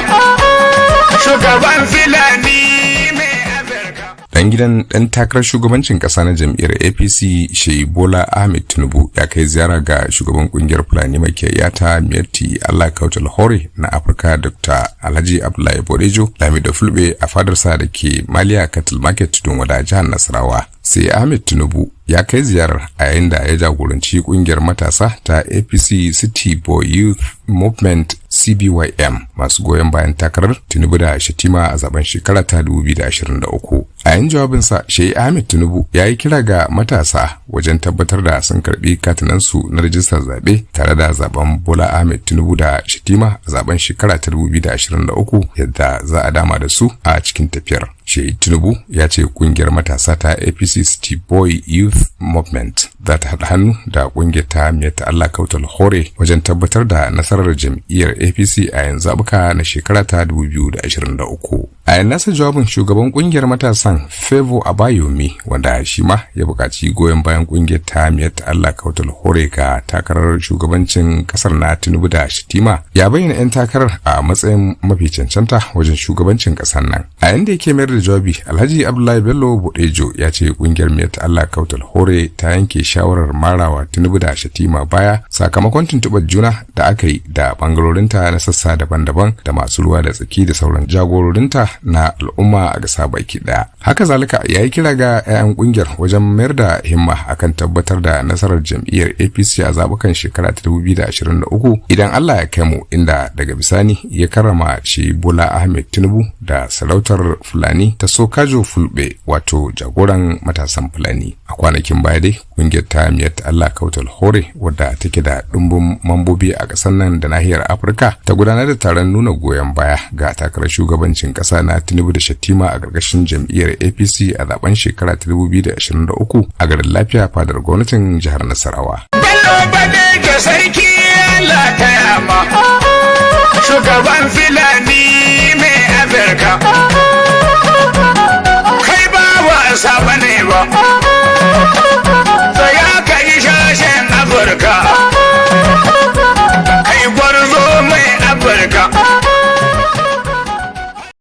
ma shugaban Fulani mai Afirka. Dan gidan dan takarar shugabancin kasa na jam'iyyar APC Seyi Tinubu ya kai ziyara ga shugaban kungiyar Fulani makiyaya ta Miyatti Allah Kautal Hore na Afirka Dr Alhaji Bello Bodejo Lamido Fulbe a fadarsa da ke Maliya Cattle Market don wada jihar Nasarawa. Sai Ahmed Tinubu ya kai ziyarar a yayin da ya jagoranci kungiyar matasa ta APC City Boy Youth Movement CBYM masu goyon bayan takarar Tinubu da Shatima a zaben shekara ta 2023. A yayin jawabinsa, Seyi Ahmed Tinubu ya yi kira ga matasa wajen tabbatar da sun karbi katinansu na rajistar zabe tare da zaben Bola Ahmed Tinubu da Shatima a zaben shekara ta 2023 yadda za a dama da su a cikin tafiyar. Seyi Tinubu ya ce kungiyar matasa ta APC City Boy Youth Movement za ta haɗa hannu da kungiyar ta Miyatti Allah Kautal Hore wajen tabbatar da nasarar jam'iyyar APC a yanzu zabuka na shekara ta 2023. A yayin nasa jawabin shugaban kungiyar matasan Favour Abayomi wanda shi ma ya buƙaci goyon bayan kungiyar ta Miyatti Allah Kautal Hore ga takarar shugabancin kasar na Tinubu da Shatima ya bayyana 'yan takarar a matsayin mafi cancanta wajen shugabancin kasar nan. A yayin da yake mayar da jawabi, Alhaji Bello Bodejo ya ce kungiyar Miyatti Allah Kautal Hore ta yanke shawarar marawa Tinubu da Shatima baya sakamakon tuntuɓar juna da aka yi da bangarorinta na sassa daban-daban da masu ruwa da tsaki da sauran jagororinta na al'umma a gasa baki daya. Haka zalika ya yi kira ga 'ya'yan kungiyar wajen mayar da himma akan tabbatar da nasarar jam'iyyar APC a zabukan shekara ta 2023 idan Allah ya kai mu, inda daga bisani ya karrama shi Bola Ahmed Tinubu da sarautar Fulani ta Sokajo Fulbe, wato jagoran matasan Fulani. A kwanakin baya dai kungiyar ta Miyatti Allah Kautal Hore wadda take da dumbin mambobi a ƙasar nan da nahiyar Afirka ta gudanar da taron nuna goyon baya ga takarar shugabancin ƙasa na Tinubu da Shatima a ƙarƙashin jam'iyyar APC a zaben shekara ta 2023 a garin Lafiya fadar gwamnatin jihar Nasarawa. Bello Bodejo sarki Allah ta yama shugaban Fulani